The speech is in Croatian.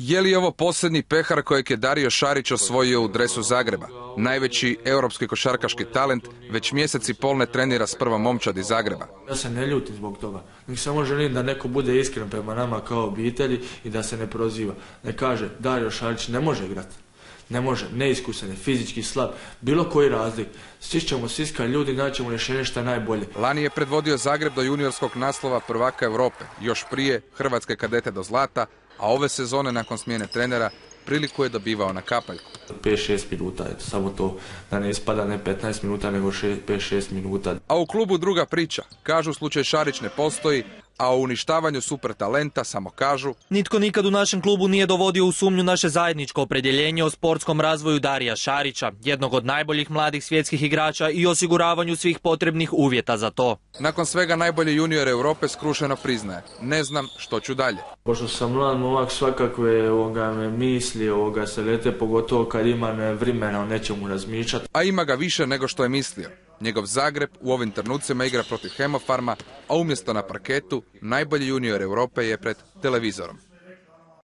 Je li ovo posljednji pehar kojeg je Dario Šarić osvojio u dresu Zagreba? Najveći europski košarkaški talent već mjesec i pol ne trenira s prvom momčadi Zagreba. Ja se ne ljutim zbog toga. Nek samo želim da neko bude iskren prema nama kao obitelji i da se ne proziva. Ne kaže Dario Šarić ne može igrati. Ne može, neiskusan je, fizički slab, bilo koji razlik. Stišćemo siska ljudi, naćemo rješenje šta najbolje. Lani je predvodio Zagreb do juniorskog naslova prvaka Europe, još prije hrvatske kadete do zlata, a ove sezone nakon smjene trenera priliku je dobivao na kapaljku. 5-6 minuta, eto, samo to da ne ispada ne 15 minuta nego 5-6 minuta. A u klubu druga priča. Kažu slučaj Šarić ne postoji, a o uništavanju super talenta samo kažu: nitko nikad u našem klubu nije dovodio u sumnju naše zajedničko opredjeljenje o sportskom razvoju Darija Šarića, jednog od najboljih mladih svjetskih igrača i osiguravanju svih potrebnih uvjeta za to. Nakon svega najbolji junior Europe skrušeno priznaje: ne znam što ću dalje. Pošto sam mlad momak, svakakve me misli se lete, pogotovo kad imam vremena o nečemu razmišljati. A ima ga više nego što je mislio. Njegov Zagreb u ovim trenucima igra protiv Hemofarma, a umjesto na parketu najbolji junior Europe je pred televizorom.